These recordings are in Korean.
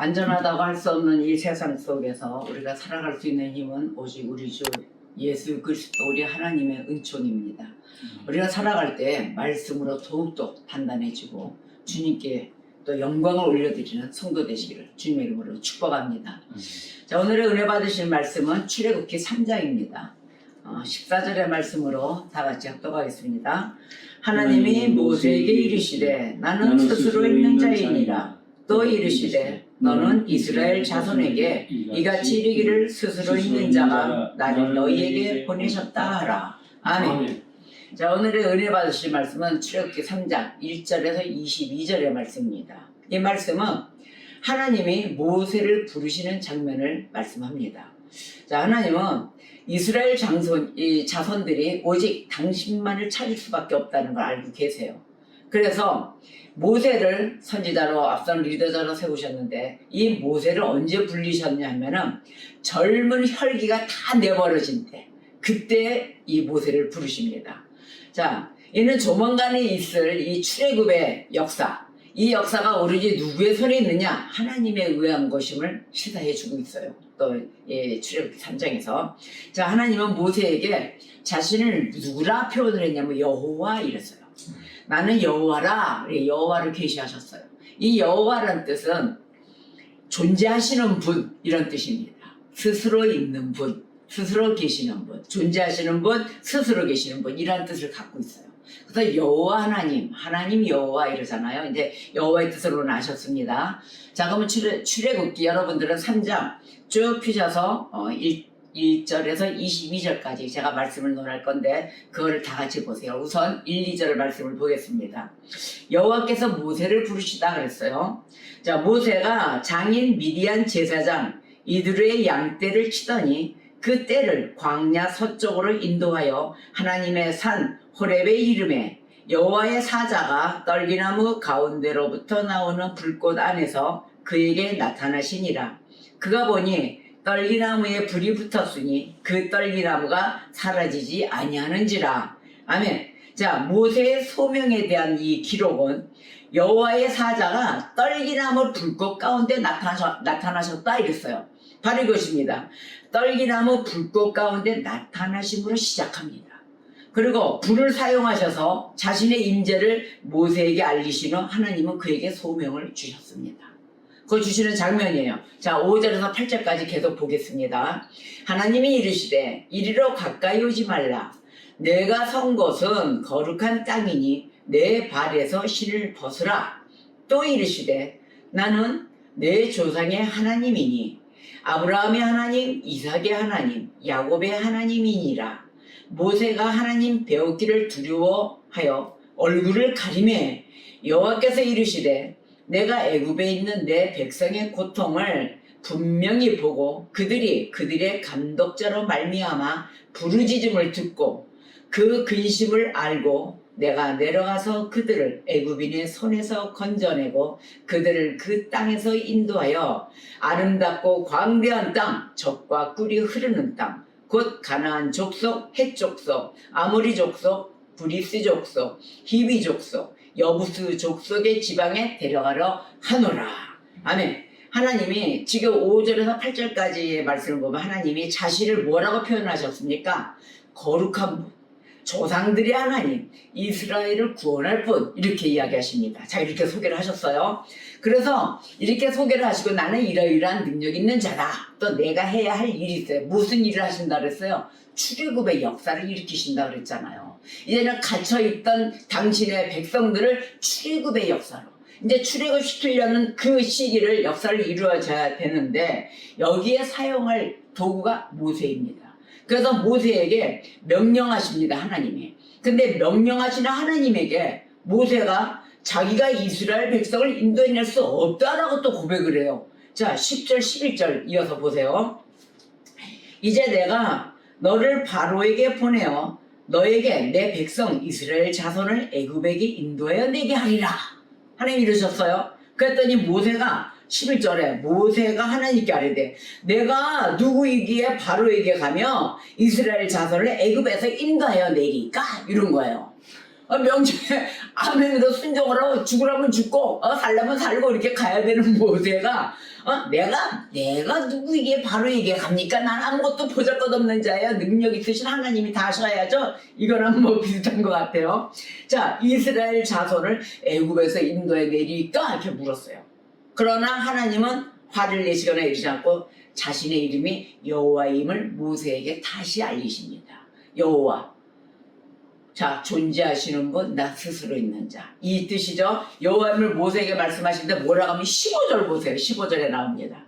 안전하다고 할 수 없는 이 세상 속에서 우리가 살아갈 수 있는 힘은 오직 우리 주 예수 그리스도 우리 하나님의 은총입니다. 우리가 살아갈 때 말씀으로 더욱더 단단해지고 주님께 또 영광을 올려드리는 성도 되시기를 주님의 이름으로 축복합니다. 자, 오늘의 은혜 받으실 말씀은 출애굽기 3장입니다. 14절의 말씀으로 다 같이 합독하겠습니다. 하나님이 모세에게 이르시되 나는 스스로 있는 자이니라. 또 이르시되 너는 이스라엘 자손에게 이같이 이르기를 스스로 있는 자가 나를 너희에게 보내셨다 하라. 아멘. 자, 오늘의 은혜 받으실 말씀은 출애굽기 3장 1절에서 22절의 말씀입니다. 이 말씀은 하나님이 모세를 부르시는 장면을 말씀합니다. 자, 하나님은 이스라엘 자손들이 오직 당신만을 찾을 수밖에 없다는 걸 알고 계세요. 그래서 모세를 선지자로 앞선 리더자로 세우셨는데 이 모세를 언제 불리셨냐면은 젊은 혈기가 다 내버려진 때 그때 이 모세를 부르십니다. 자, 이는 조만간에 있을 이 출애굽의 역사, 이 역사가 오로지 누구의 손에 있느냐? 하나님에 의한 것임을 시사해 주고 있어요. 또 출애굽기 3장에서 자, 하나님은 모세에게 자신을 누구라 표현을 했냐면 여호와 이랬어요. 나는 여호와라. 여호와를 계시하셨어요. 이 여호와라는 뜻은 존재하시는 분 이런 뜻입니다. 스스로 있는 분, 스스로 계시는 분, 존재하시는 분, 스스로 계시는 분 이런 뜻을 갖고 있어요. 그래서 여호와 하나님 여호와 이러잖아요. 이제 여호와의 뜻으로는 아셨습니다. 자, 그러면 출애굽기 여러분들은 3장 쭉 펴셔서 1절에서 22절까지 제가 말씀을 논할 건데 그거를 다 같이 보세요. 우선 1, 2절 말씀을 보겠습니다. 여호와께서 모세를 부르시다 그랬어요. 자, 모세가 장인 미디안 제사장 이드루의 양떼를 치더니 그 떼를 광야 서쪽으로 인도하여 하나님의 산 호렙의 이름에 여호와의 사자가 떨기나무 가운데로부터 나오는 불꽃 안에서 그에게 나타나시니라. 그가 보니 떨기나무에 불이 붙었으니 그 떨기나무가 사라지지 아니하는지라. 아멘. 자, 모세의 소명에 대한 이 기록은 여호와의 사자가 떨기나무 불꽃 가운데 나타나셨다 이랬어요. 바로 이것입니다. 떨기나무 불꽃 가운데 나타나심으로 시작합니다. 그리고 불을 사용하셔서 자신의 임재를 모세에게 알리신 후 하나님은 그에게 소명을 주셨습니다. 그걸 주시는 장면이에요. 자, 5절에서 8절까지 계속 보겠습니다. 하나님이 이르시되 이리로 가까이 오지 말라. 내가 선 곳은 거룩한 땅이니 내 발에서 신을 벗으라. 또 이르시되 나는 내 조상의 하나님이니 아브라함의 하나님, 이삭의 하나님, 야곱의 하나님이니라. 모세가 하나님 배우기를 두려워하여 얼굴을 가리매 여호와께서 이르시되 내가 애굽에 있는 내 백성의 고통을 분명히 보고 그들의 감독자로 말미암아 부르짖음을 듣고 그 근심을 알고 내가 내려가서 그들을 애굽인의 손에서 건져내고 그들을 그 땅에서 인도하여 아름답고 광대한 땅, 젖과 꿀이 흐르는 땅, 곧 가나안 족속, 헷 족속, 아모리 족속, 브리스 족속, 히비 족속, 여부스 족속의 지방에 데려가려 하노라. 아멘. 하나님이 지금 5절에서 8절까지의 말씀을 보면 하나님이 자신을 뭐라고 표현하셨습니까? 거룩한 분, 조상들의 하나님, 이스라엘을 구원할 분 이렇게 이야기하십니다. 자, 이렇게 소개를 하셨어요. 그래서 이렇게 소개를 하시고 나는 이러이러한 능력 있는 자다. 또 내가 해야 할 일이 있어요. 무슨 일을 하신다 그랬어요? 출애굽의 역사를 일으키신다 그랬잖아요. 이제는 갇혀있던 당신의 백성들을 출애굽의 역사로 이제 출애굽 시키려는 그 시기를 역사를 이루어져야 되는데 여기에 사용할 도구가 모세입니다. 그래서 모세에게 명령하십니다. 하나님이. 근데 명령하시는 하나님에게 모세가 자기가 이스라엘 백성을 인도해낼 수 없다라고 또 고백을 해요. 자, 10절 11절 이어서 보세요. 이제 내가 너를 바로에게 보내어 너에게 내 백성 이스라엘 자손을 애굽에게 인도하여 내게 하리라. 하나님 이러셨어요. 그랬더니 모세가 11절에 모세가 하나님께 아뢰되 내가 누구이기에 바로에게 가며 이스라엘 자손을 애굽에서 인도하여 내리까? 이런 거예요. 명령에 아멘으로 순종을 하고 죽으라면 죽고 살려면 살고 이렇게 가야 되는 모세가 내가 누구 이게 바로 이게 갑니까? 난 아무것도 보잘것없는 자예요. 능력 있으신 하나님이 다 하셔야죠. 이거랑 뭐 비슷한 것 같아요. 자, 이스라엘 자손을 애굽에서 인도해 내리까 이렇게 물었어요. 그러나 하나님은 화를 내시거나 이러지 않고 자신의 이름이 여호와임을 모세에게 다시 알리십니다. 여호와, 자, 존재하시는 분, 나 스스로 있는 자. 이 뜻이죠. 여호와임을 모세에게 말씀하시는데 뭐라고 하면 15절 보세요. 15절에 나옵니다.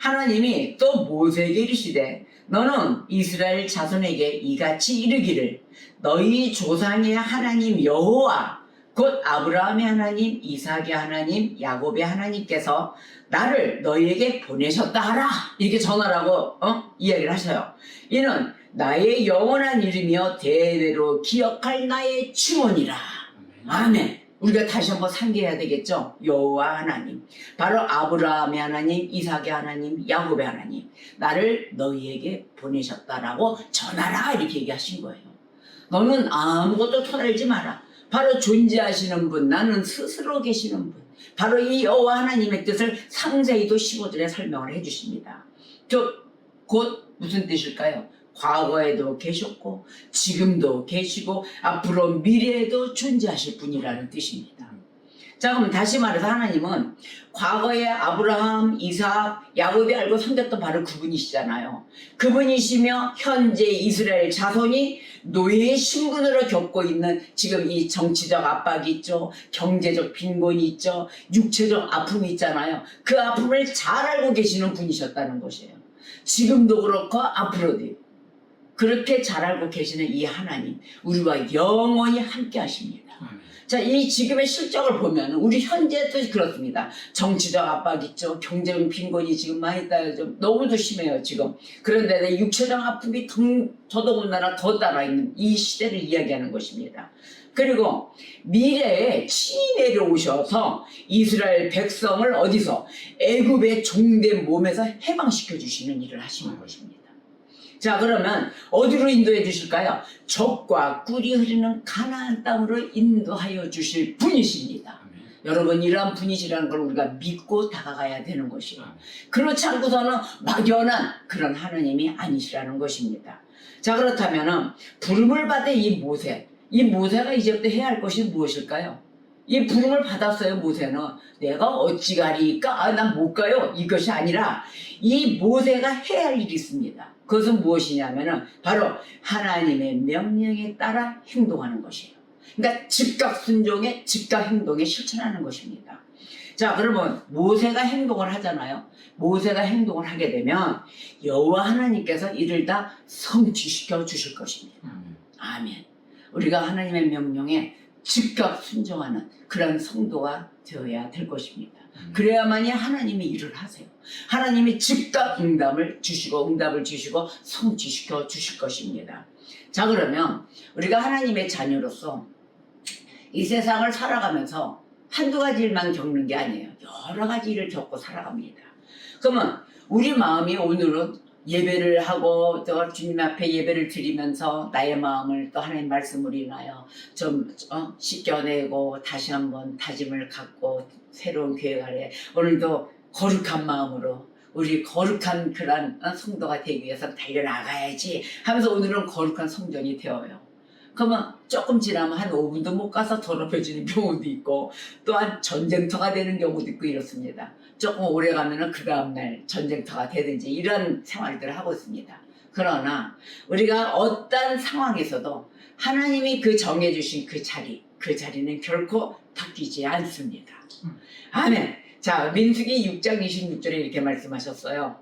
하나님이 또 모세에게 이르시되 너는 이스라엘 자손에게 이같이 이르기를 너희 조상의 하나님 여호와 곧 아브라함의 하나님, 이삭의 하나님, 야곱의 하나님께서 나를 너희에게 보내셨다 하라. 이렇게 전하라고 이야기를 하셔요. 이는 나의 영원한 이름이여 대대로 기억할 나의 증언이라. 아멘. 우리가 다시 한번 상기해야 되겠죠. 여호와 하나님, 바로 아브라함의 하나님, 이삭의 하나님, 야곱의 하나님, 나를 너희에게 보내셨다라고 전하라 이렇게 얘기하신 거예요. 너는 아무것도 토달지 마라. 바로 존재하시는 분, 나는 스스로 계시는 분, 바로 이 여호와 하나님의 뜻을 상세히도 15절에 설명을 해주십니다. 곧 무슨 뜻일까요? 과거에도 계셨고 지금도 계시고 앞으로 미래에도 존재하실 분이라는 뜻입니다. 자, 그럼 다시 말해서 하나님은 과거에 아브라함, 이삭, 야곱이 알고 섬겼던 바로 그분이시잖아요. 그분이시며 현재 이스라엘 자손이 노예의 신분으로 겪고 있는 지금 이 정치적 압박이 있죠. 경제적 빈곤이 있죠. 육체적 아픔이 있잖아요. 그 아픔을 잘 알고 계시는 분이셨다는 것이에요. 지금도 그렇고 앞으로도 그렇게 잘 알고 계시는 이 하나님, 우리와 영원히 함께 하십니다. 자, 이 지금의 실적을 보면 우리 현재도 그렇습니다. 정치적 압박 있죠. 경제적 빈곤이 지금 많이 따라죠. 너무도 심해요, 지금. 그런데 육체적 아픔이 더더군다나 더 따라있는 이 시대를 이야기하는 것입니다. 그리고 미래에 친히 내려오셔서 이스라엘 백성을 어디서? 애굽의 종된 몸에서 해방시켜 주시는 일을 하시는 것입니다. 자, 그러면 어디로 인도해 주실까요? 젖과 꿀이 흐르는 가나안 땅으로 인도하여 주실 분이십니다. 여러분, 이러한 분이시라는 걸 우리가 믿고 다가가야 되는 것이에요. 그렇지 않고서는 막연한 그런 하나님이 아니시라는 것입니다. 자, 그렇다면 부름을 받은 이 모세가 이제부터 해야 할 것이 무엇일까요? 이 부름을 받았어요. 모세는 내가 어찌 가리까? 난 못 가요. 이것이 아니라 이 모세가 해야 할 일이 있습니다. 그것은 무엇이냐면은 바로 하나님의 명령에 따라 행동하는 것이에요. 그러니까 즉각 순종에 즉각 행동에 실천하는 것입니다. 자, 그러면 모세가 행동을 하잖아요. 모세가 행동을 하게 되면 여호와 하나님께서 이를 다 성취시켜 주실 것입니다. 아멘. 우리가 하나님의 명령에 즉각 순종하는 그런 성도가 되어야 될 것입니다. 그래야만이 하나님이 일을 하세요. 하나님이 즉각 응답을 주시고 성취시켜 주실 것입니다. 자, 그러면 우리가 하나님의 자녀로서 이 세상을 살아가면서 한두 가지 일만 겪는 게 아니에요. 여러 가지 일을 겪고 살아갑니다. 그러면 우리 마음이 오늘은 예배를 하고 또 주님 앞에 예배를 드리면서 나의 마음을 또 하나님 말씀으로 인하여 좀 씻겨내고 다시 한번 다짐을 갖고 새로운 계획 아래 오늘도 거룩한 마음으로 우리 거룩한 그런 성도가 되기 위해서 달려나가야지 하면서 오늘은 거룩한 성전이 되어요. 그러면 조금 지나면 한 5분도 못 가서 더럽혀지는 경우도 있고 또한 전쟁터가 되는 경우도 있고 이렇습니다. 조금 오래 가면은 그 다음날 전쟁터가 되든지 이런 생활들을 하고 있습니다. 그러나 우리가 어떤 상황에서도 하나님이 그 정해주신 그 자리는 결코 바뀌지 않습니다. 아멘. 자, 민수기 6장 26절에 이렇게 말씀하셨어요.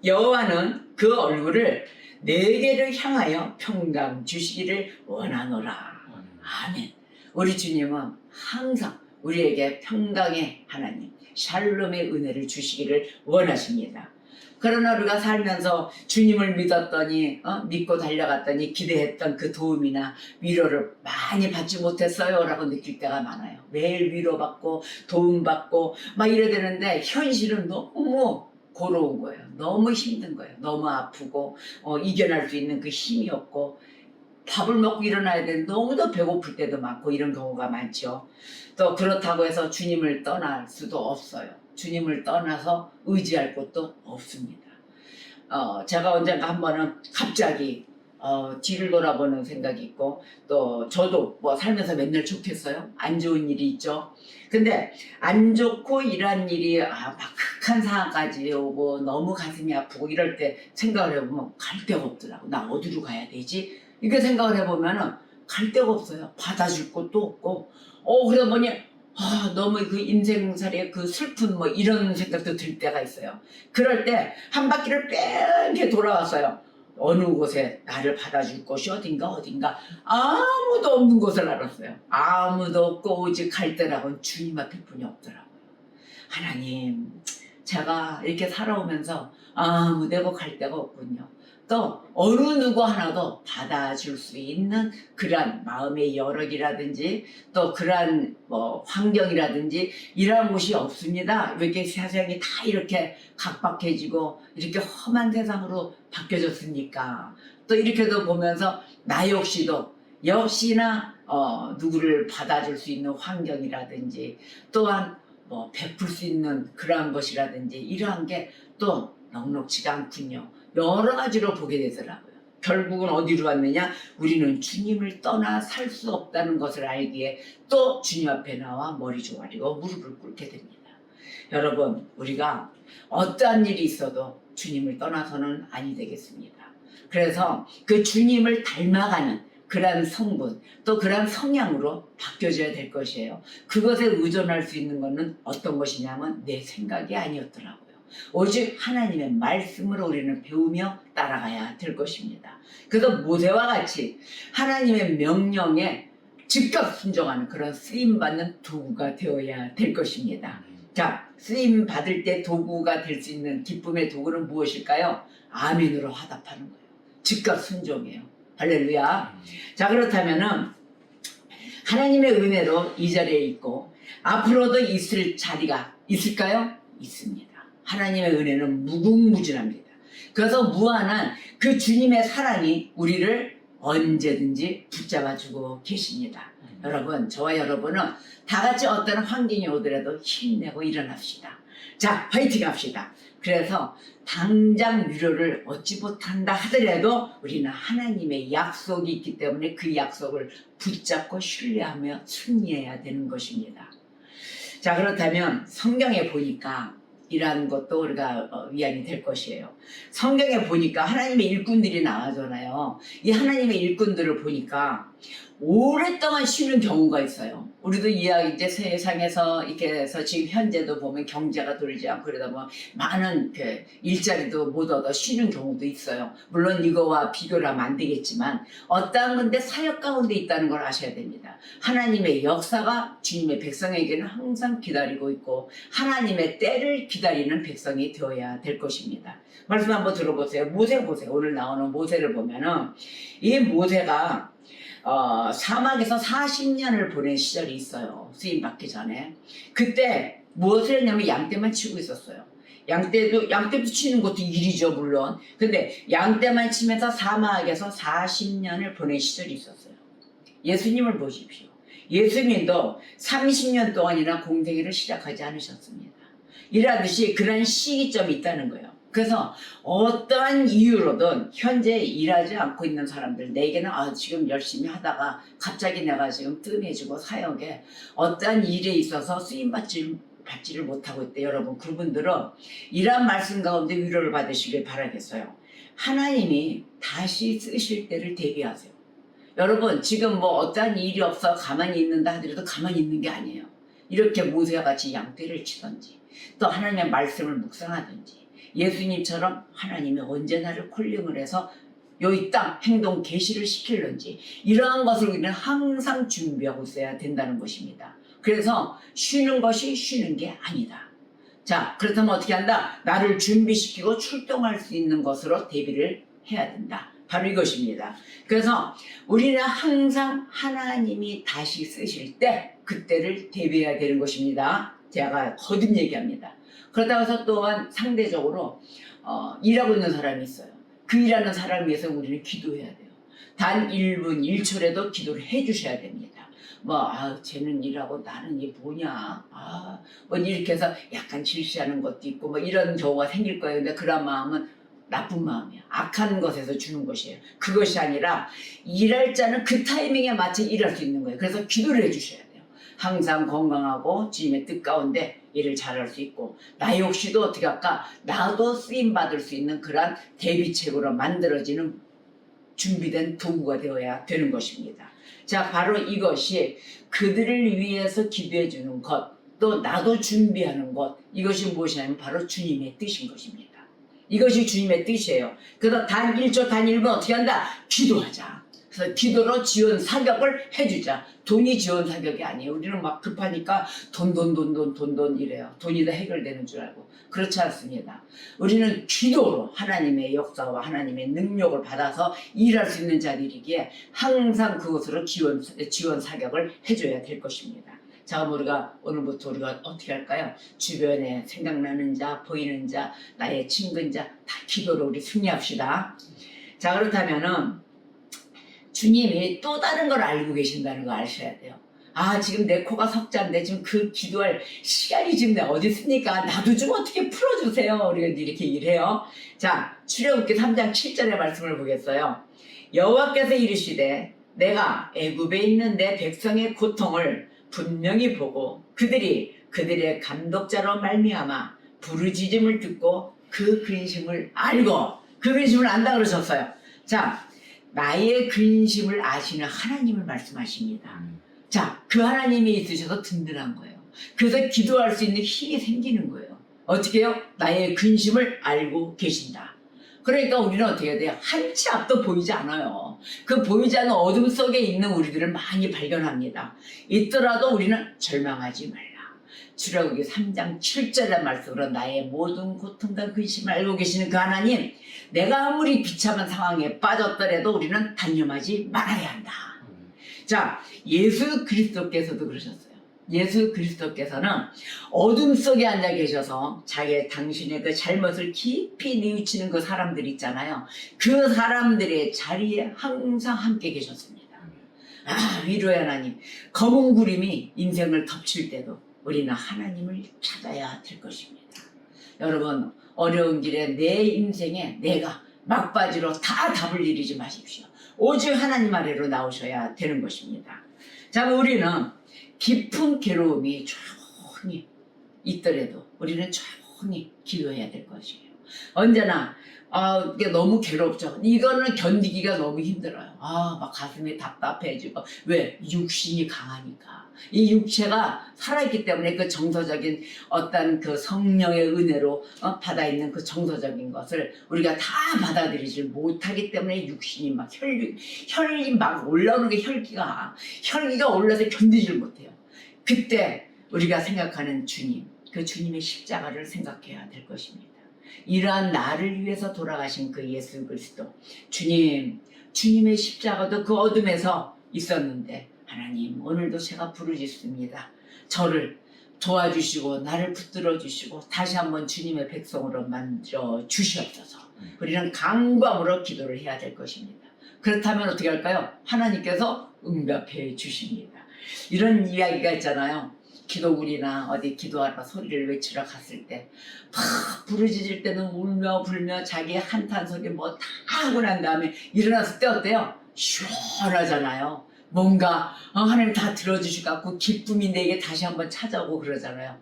여호와는 그 얼굴을 내게를 향하여 평강 주시기를 원하노라. 아멘. 우리 주님은 항상 우리에게 평강의 하나님, 샬롬의 은혜를 주시기를 원하십니다. 그러나 우리가 살면서 주님을 믿었더니 믿고 달려갔더니 기대했던 그 도움이나 위로를 많이 받지 못했어요 라고 느낄 때가 많아요. 매일 위로받고 도움받고 막 이래야 되는데 현실은 너무 고로운 거예요. 너무 힘든 거예요. 너무 아프고 이겨낼 수 있는 그 힘이 없고 밥을 먹고 일어나야 되는데 너무도 배고플 때도 많고 이런 경우가 많죠. 또 그렇다고 해서 주님을 떠날 수도 없어요. 주님을 떠나서 의지할 곳도 없습니다. 제가 언젠가 한 번은 갑자기 뒤를 돌아보는 생각이 있고, 또 저도 뭐 살면서 맨날 좋겠어요? 안 좋은 일이 있죠. 근데 안 좋고 이런 일이 막 극한 상황까지 오고 너무 가슴이 아프고 이럴 때 생각을 해보면 갈 데가 없더라고. 나 어디로 가야 되지? 이렇게 생각을 해보면은 갈 데가 없어요. 받아줄 곳도 없고. 그러다 보니 너무 그 인생살이의 그 슬픈 뭐 이런 생각도 들 때가 있어요. 그럴 때 한 바퀴를 뺑게 돌아왔어요. 어느 곳에 나를 받아줄 곳이 어딘가 아무도 없는 곳을 알았어요. 아무도 없고 오직 갈 데라고는 주님 앞에 뿐이 없더라고요. 하나님, 제가 이렇게 살아오면서 아무 데고 갈 데가 없군요. 또 어느 누구 하나도 받아줄 수 있는 그러한 마음의 여력이라든지 또 그러한 뭐 환경이라든지 이러한 곳이 없습니다. 왜 이렇게 세상이 다 이렇게 각박해지고 이렇게 험한 세상으로 바뀌어졌습니까? 또 이렇게도 보면서 나 역시나 누구를 받아줄 수 있는 환경이라든지 또한 뭐 베풀 수 있는 그러한 것이라든지 이러한 게 또 넉넉지가 않군요. 여러 가지로 보게 되더라고요. 결국은 어디로 왔느냐? 우리는 주님을 떠나 살 수 없다는 것을 알기에 또 주님 앞에 나와 머리 조아리고 무릎을 꿇게 됩니다. 여러분, 우리가 어떠한 일이 있어도 주님을 떠나서는 아니 되겠습니다. 그래서 그 주님을 닮아가는 그러한 성분, 또 그러한 성향으로 바뀌어져야 될 것이에요. 그것에 의존할 수 있는 것은 어떤 것이냐면 내 생각이 아니었더라고요. 오직 하나님의 말씀으로 우리는 배우며 따라가야 될 것입니다. 그래서 모세와 같이 하나님의 명령에 즉각 순종하는 그런 쓰임받는 도구가 되어야 될 것입니다. 자, 쓰임 받을 때 도구가 될 수 있는 기쁨의 도구는 무엇일까요? 아멘으로 화답하는 거예요. 즉각 순종이에요. 할렐루야. 자, 그렇다면은 하나님의 은혜로 이 자리에 있고 앞으로도 있을 자리가 있을까요? 있습니다. 하나님의 은혜는 무궁무진합니다. 그래서 무한한 그 주님의 사랑이 우리를 언제든지 붙잡아주고 계십니다. 여러분, 저와 여러분은 다 같이 어떤 환경이 오더라도 힘내고 일어납시다. 자, 화이팅 합시다. 그래서 당장 위로를 얻지 못한다 하더라도 우리는 하나님의 약속이 있기 때문에 그 약속을 붙잡고 신뢰하며 승리해야 되는 것입니다. 자, 그렇다면 성경에 보니까 이러한 것도 우리가 위안이 될 것이에요. 성경에 보니까 하나님의 일꾼들이 나와잖아요. 이 하나님의 일꾼들을 보니까 오랫동안 쉬는 경우가 있어요. 우리도 이제 세상에서 이렇게 해서 지금 현재도 보면 경제가 돌지 않고 그러다 보면 많은 그 일자리도 못 얻어 쉬는 경우도 있어요. 물론 이거와 비교를 하면 안 되겠지만 어떠한 건데 사역 가운데 있다는 걸 아셔야 됩니다. 하나님의 역사가 주님의 백성에게는 항상 기다리고 있고 하나님의 때를 기다리는 백성이 되어야 될 것입니다. 말씀 한번 들어보세요. 모세 보세요. 오늘 나오는 모세를 보면은 이 모세가 사막에서 40년을 보낸 시절이 있어요. 쓰임 받기 전에. 그때 무엇을 했냐면 양떼만 치고 있었어요. 양떼도 치는 것도 일이죠, 물론. 근데 양떼만 치면서 사막에서 40년을 보낸 시절이 있었어요. 예수님을 보십시오. 예수님도 30년 동안이나 공생애를 시작하지 않으셨습니다. 이라듯이 그런 시기점이 있다는 거예요. 그래서 어떠한 이유로든 현재 일하지 않고 있는 사람들, 내게는 지금 열심히 하다가 갑자기 내가 지금 뜸해지고 사역에 어떠한 일에 있어서 쓰임받지를 못하고 있대. 여러분, 그분들은 이러한 말씀 가운데 위로를 받으시길 바라겠어요. 하나님이 다시 쓰실 때를 대비하세요. 여러분, 지금 뭐 어떠한 일이 없어 가만히 있는다 하더라도 가만히 있는 게 아니에요. 이렇게 모세와 같이 양떼를 치든지 또 하나님의 말씀을 묵상하든지 예수님처럼 하나님이 언제 나를 콜링을 해서 이 땅 행동 계시를 시킬는지 이러한 것을 우리는 항상 준비하고 있어야 된다는 것입니다. 그래서 쉬는 것이 쉬는 게 아니다. 자, 그렇다면 어떻게 한다? 나를 준비시키고 출동할 수 있는 것으로 대비를 해야 된다. 바로 이것입니다. 그래서 우리는 항상 하나님이 다시 쓰실 때 그때를 대비해야 되는 것입니다. 제가 거듭 얘기합니다. 그렇다고 해서 또한 상대적으로 일하고 있는 사람이 있어요. 그 일하는 사람을 위해서 우리는 기도해야 돼요. 단 1분 1초라도 기도를 해주셔야 됩니다. 쟤는 일하고 나는 이게 뭐냐. 이렇게 해서 약간 질시하는 것도 있고, 이런 경우가 생길 거예요. 근데 그런 마음은 나쁜 마음이야. 악한 것에서 주는 것이에요. 그것이 아니라 일할 자는 그 타이밍에 맞춰 일할 수 있는 거예요. 그래서 기도를 해주셔야 돼요. 항상 건강하고 주님의 뜻 가운데 일을 잘할 수 있고, 나 역시도 어떻게 할까? 나도 쓰임받을 수 있는 그러한 대비책으로 만들어지는 준비된 도구가 되어야 되는 것입니다. 자, 바로 이것이 그들을 위해서 기도해 주는 것, 또 나도 준비하는 것, 이것이 무엇이냐면 바로 주님의 뜻인 것입니다. 이것이 주님의 뜻이에요. 그래서 단 1초, 단 1분 어떻게 한다? 기도하자. 그래서 기도로 지원 사격을 해주자. 돈이 지원 사격이 아니에요. 우리는 막 급하니까 돈 이래요. 돈이 다 해결되는 줄 알고. 그렇지 않습니다. 우리는 기도로 하나님의 역사와 하나님의 능력을 받아서 일할 수 있는 자들이기에 항상 그것으로 지원 사격을 해줘야 될 것입니다. 자, 오늘부터 우리가 어떻게 할까요? 주변에 생각나는 자, 보이는 자, 나의 친근자 다 기도로 우리 승리합시다. 자, 그렇다면은 주님이 또 다른 걸 알고 계신다는 거 아셔야 돼요. 지금 내 코가 석자인데 지금 그 기도할 시간이 지금 어디 있습니까? 나도 좀 어떻게 풀어주세요. 우리가 이렇게 일해요. 자, 출애굽기 3장 7절의 말씀을 보겠어요. 여호와께서 이르시되 내가 애굽에 있는 내 백성의 고통을 분명히 보고 그들의 감독자로 말미암아 부르짖음을 듣고 그 근심을 알고, 그 근심을 안다 그러셨어요. 자, 나의 근심을 아시는 하나님을 말씀하십니다. 자, 그 하나님이 있으셔서 든든한 거예요. 그래서 기도할 수 있는 힘이 생기는 거예요. 어떻게 해요? 나의 근심을 알고 계신다. 그러니까 우리는 어떻게 해야 돼요? 한치 앞도 보이지 않아요. 그 보이지 않는 어둠 속에 있는 우리들을 많이 발견합니다. 있더라도 우리는 절망하지 말라. 출애굽기 3장 7절의 말씀으로 나의 모든 고통과 근심을 알고 계시는 그 하나님, 내가 아무리 비참한 상황에 빠졌더라도 우리는 단념하지 말아야 한다. 자, 예수 그리스도께서도 그러셨어요. 예수 그리스도께서는 어둠 속에 앉아 계셔서 당신의 그 잘못을 깊이 뉘우치는 그 사람들 있잖아요. 그 사람들의 자리에 항상 함께 계셨습니다. 위로의 하나님, 검은 구름이 인생을 덮칠 때도 우리는 하나님을 찾아야 될 것입니다. 여러분, 어려운 길에 내 인생에 내가 막바지로 다 답을 이루지 마십시오. 오직 하나님 아래로 나오셔야 되는 것입니다. 자, 우리는 깊은 괴로움이 조용히 있더라도 우리는 조용히 기도해야 될 것이에요. 언제나 이게 너무 괴롭죠. 이거는 견디기가 너무 힘들어요. 막 가슴이 답답해지고. 왜? 육신이 강하니까. 이 육체가 살아있기 때문에 그 정서적인 어떤 그 성령의 은혜로 받아있는 그 정서적인 것을 우리가 다 받아들이지 못하기 때문에 육신이 막 혈이 막 올라오는 게 혈기가 올라서 견디질 못해요. 그때 우리가 생각하는 주님, 그 주님의 십자가를 생각해야 될 것입니다. 이러한 나를 위해서 돌아가신 그 예수 그리스도, 주님의 십자가도 그 어둠에서 있었는데, 하나님, 오늘도 제가 부르짖습니다. 저를 도와주시고 나를 붙들어 주시고 다시 한번 주님의 백성으로 만들어 주시옵소서. 우리는 강구함으로 기도를 해야 될 것입니다. 그렇다면 어떻게 할까요? 하나님께서 응답해 주십니다. 이런 이야기가 있잖아요. 기도굴이나 어디 기도하러 소리를 외치러 갔을 때 막 부르짖을 때는 울며 불며 자기 한탄 소리 다 하고 난 다음에 일어났을 때 어때요? 시원하잖아요. 뭔가 하나님 다 들어주실 것 같고 기쁨이 내게 다시 한번 찾아오고 그러잖아요.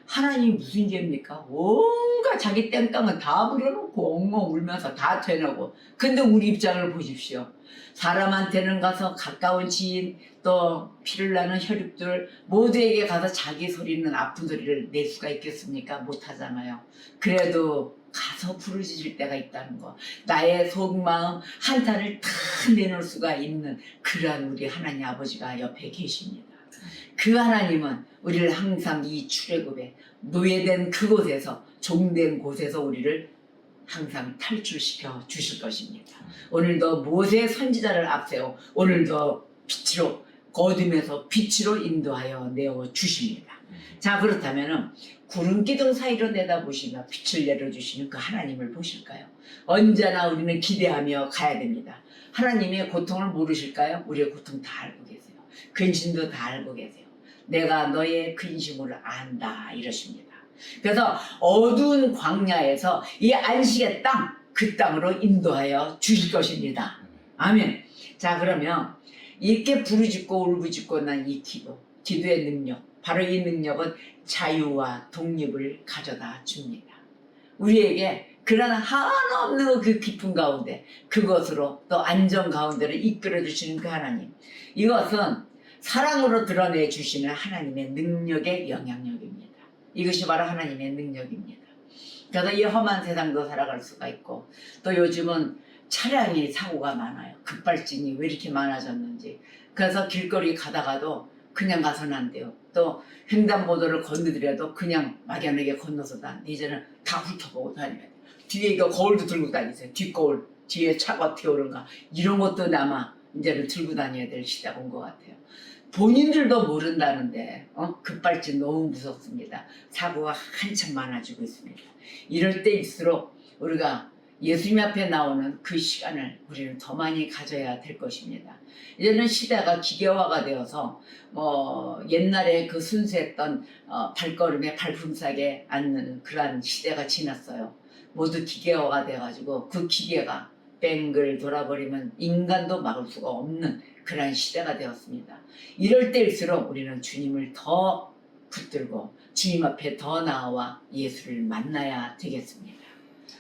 하나님이 무슨 죄입니까? 온갖 자기 땡깡은 다 부려놓고 엉엉 울면서 다 되놓고. 근데 우리 입장을 보십시오. 사람한테는 가서 가까운 지인, 또 피를 나는 혈육들 모두에게 가서 자기 소리는 아픈 소리를 낼 수가 있겠습니까? 못하잖아요. 그래도 가서 부르짖을 때가 있다는 거, 나의 속마음 한탄을 다 내놓을 수가 있는 그러한 우리 하나님 아버지가 옆에 계십니다. 그 하나님은 우리를 항상 이 출애굽에 노예된 그곳에서, 종된 곳에서 우리를 항상 탈출시켜 주실 것입니다. 오늘도 모세 선지자를 앞세워 오늘도 빛으로, 어둠에서 빛으로 인도하여 내어 주십니다. 자, 그렇다면은 구름 기둥 사이로 내다보시며 빛을 내려주시는 그 하나님을 보실까요? 언제나 우리는 기대하며 가야 됩니다. 하나님의 고통을 모르실까요? 우리의 고통 다 알고 계세요. 근심도 다 알고 계세요. 내가 너의 근심을 안다 이러십니다. 그래서 어두운 광야에서 이 안식의 땅, 그 땅으로 인도하여 주실 것입니다. 아멘. 자, 그러면 이렇게 부르짖고 울부짖고 난 이 기도의 능력, 바로 이 능력은 자유와 독립을 가져다 줍니다. 우리에게 그런 한없는 그 깊은 가운데, 그것으로 또 안정 가운데를 이끌어 주시는 그 하나님, 이것은 사랑으로 드러내 주시는 하나님의 능력의 영향력입니다. 이것이 바로 하나님의 능력입니다. 그래서 이 험한 세상도 살아갈 수가 있고, 또 요즘은 차량이 사고가 많아요. 급발진이 왜 이렇게 많아졌는지. 그래서 길거리 가다가도 그냥 가서는 안 돼요. 또 횡단보도를 건너더라도 그냥 막연하게 건너서도 안 돼. 이제는 다 훑어보고 다녀야 돼요. 뒤에 이거 거울도 들고 다니세요. 뒷거울, 뒤에 차가 어떻게 오는가, 이런 것도 남아 이제는 들고 다녀야 될 시대가 온 것 같아요. 본인들도 모른다는데 급발진 너무 무섭습니다. 사고가 한참 많아지고 있습니다. 이럴 때일수록 우리가 예수님 앞에 나오는 그 시간을 우리는 더 많이 가져야 될 것입니다. 이제는 시대가 기계화가 되어서 옛날에 그 순수했던 발걸음에 발품싸게 앉는 그러한 시대가 지났어요. 모두 기계화가 돼가지고 그 기계가 뱅글 돌아버리면 인간도 막을 수가 없는 그러한 시대가 되었습니다. 이럴 때일수록 우리는 주님을 더 붙들고 주님 앞에 더 나아와 예수를 만나야 되겠습니다.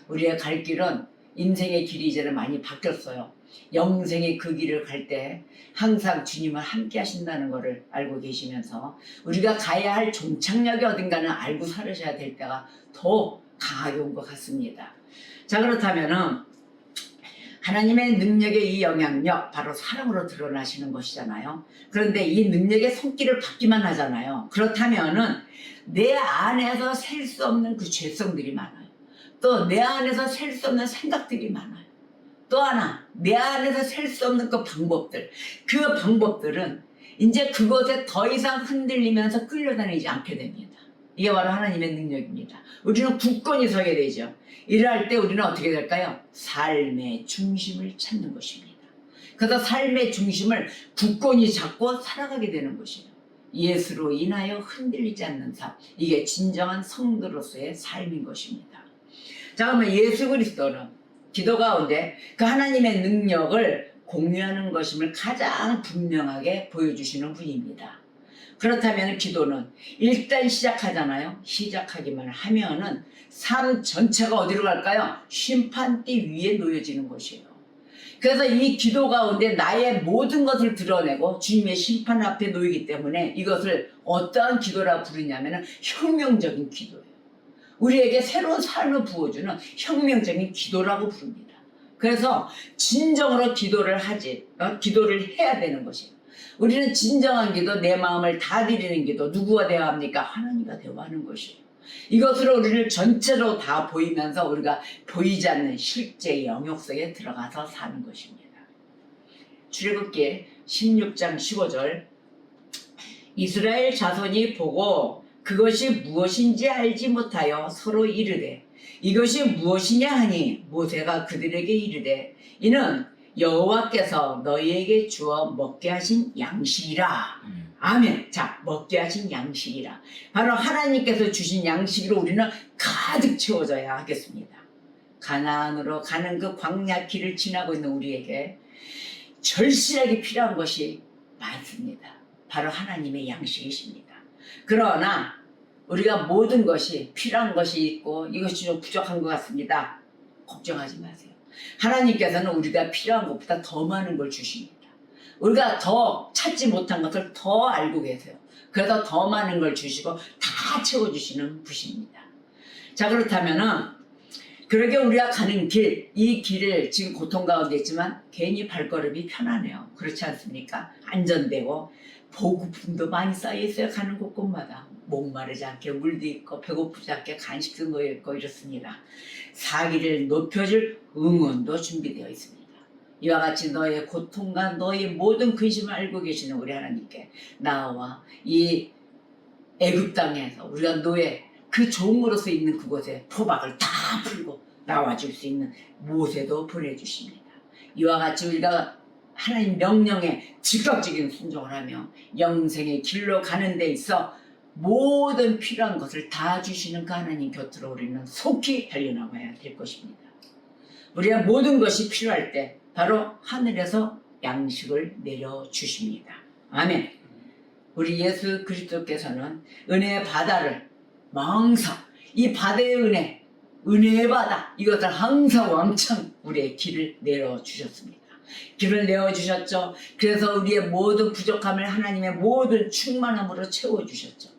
우리의 갈 길은 인생의 길이 이제는 많이 바뀌었어요. 영생의 그 길을 갈 때 항상 주님은 함께 하신다는 것을 알고 계시면서 우리가 가야 할 종착역이 어딘가는 알고 살으셔야 될 때가 더 강하게 온 것 같습니다. 자, 그렇다면은 하나님의 능력의 이 영향력, 바로 사랑으로 드러나시는 것이잖아요. 그런데 이 능력의 손길을 받기만 하잖아요. 그렇다면은 내 안에서 셀 수 없는 그 죄성들이 많아요. 또 내 안에서 셀 수 없는 생각들이 많아요. 또 하나, 내 안에서 셀 수 없는 그 방법들, 그 방법들은 이제 그것에 더 이상 흔들리면서 끌려다니지 않게 됩니다. 이게 바로 하나님의 능력입니다. 우리는 굳건히 서게 되죠. 이럴 때 우리는 어떻게 될까요? 삶의 중심을 찾는 것입니다. 그래서 삶의 중심을 굳건히 잡고 살아가게 되는 것이에요. 예수로 인하여 흔들리지 않는 삶, 이게 진정한 성도로서의 삶인 것입니다. 자, 그러면 예수 그리스도는 기도 가운데 그 하나님의 능력을 공유하는 것임을 가장 분명하게 보여주시는 분입니다. 그렇다면 기도는 일단 시작하잖아요. 시작하기만 하면은 삶 전체가 어디로 갈까요? 심판대 위에 놓여지는 것이에요. 그래서 이 기도 가운데 나의 모든 것을 드러내고 주님의 심판 앞에 놓이기 때문에 이것을 어떠한 기도라 부르냐면 혁명적인 기도예요. 우리에게 새로운 삶을 부어주는 혁명적인 기도라고 부릅니다. 그래서 진정으로 기도를 해야 되는 것이에요. 우리는 진정한 기도, 내 마음을 다 드리는 기도, 누구와 대화합니까? 하나님과 대화하는 것이에요. 이것으로 우리를 전체로 다 보이면서 우리가 보이지 않는 실제 영역 속에 들어가서 사는 것입니다. 출애굽기 16장 15절, 이스라엘 자손이 보고 그것이 무엇인지 알지 못하여 서로 이르되 이것이 무엇이냐 하니 모세가 그들에게 이르되 이는 여호와께서 너희에게 주어 먹게 하신 양식이라. 아멘. 자, 먹게 하신 양식이라. 바로 하나님께서 주신 양식으로 우리는 가득 채워져야 하겠습니다. 가나안으로 가는 그 광야 길을 지나고 있는 우리에게 절실하게 필요한 것이 많습니다. 바로 하나님의 양식이십니다. 그러나 우리가 모든 것이 필요한 것이 있고 이것이 좀 부족한 것 같습니다. 걱정하지 마세요. 하나님께서는 우리가 필요한 것보다 더 많은 걸 주십니다. 우리가 더 찾지 못한 것을 더 알고 계세요. 그래서 더 많은 걸 주시고 다 채워주시는 분입니다. 자, 그렇다면은 그러게 우리가 가는 길, 이 길을 지금 고통 가운데 있지만 괜히 발걸음이 편하네요. 그렇지 않습니까? 안전되고 보급품도 많이 쌓여 있어요. 가는 곳곳마다 목마르지 않게 물도 있고 배고프지 않게 간식도 놓여 있고 이렇습니다. 사기를 높여줄 응원도 준비되어 있습니다. 이와 같이 너의 고통과 너의 모든 근심을 알고 계시는 우리 하나님께 나와 이 애굽 땅에서 우리가 노예 그 종으로서 있는 그곳에 포박을 다 풀고 나와줄 수 있는 모세도 보내주십니다. 이와 같이 우리가 하나님 명령에 즉각적인 순종을 하며 영생의 길로 가는 데 있어 모든 필요한 것을 다 주시는 그 하나님 곁으로 우리는 속히 달려나가야 될 것입니다. 우리가 모든 것이 필요할 때 바로 하늘에서 양식을 내려주십니다. 아멘. 우리 예수 그리스도께서는 은혜의 바다를 망상, 이 바다의 은혜의 바다, 이것을 항상 왕창 우리의 길을 내려주셨습니다. 길을 내어주셨죠. 그래서 우리의 모든 부족함을 하나님의 모든 충만함으로 채워주셨죠.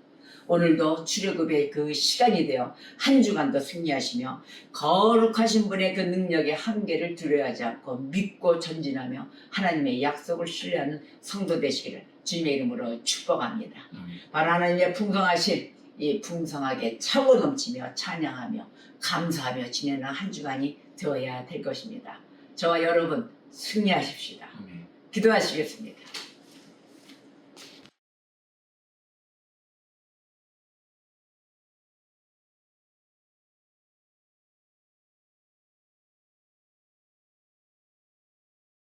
오늘도 출애굽의 그 시간이 되어 한 주간도 승리하시며 거룩하신 분의 그 능력의 한계를 두려워하지 않고 믿고 전진하며 하나님의 약속을 신뢰하는 성도 되시기를 주님의 이름으로 축복합니다. 바로 하나님의 풍성하신 이 풍성하게 차고 넘치며 찬양하며 감사하며 지내는 한 주간이 되어야 될 것입니다. 저와 여러분 승리하십시다. 기도하시겠습니다.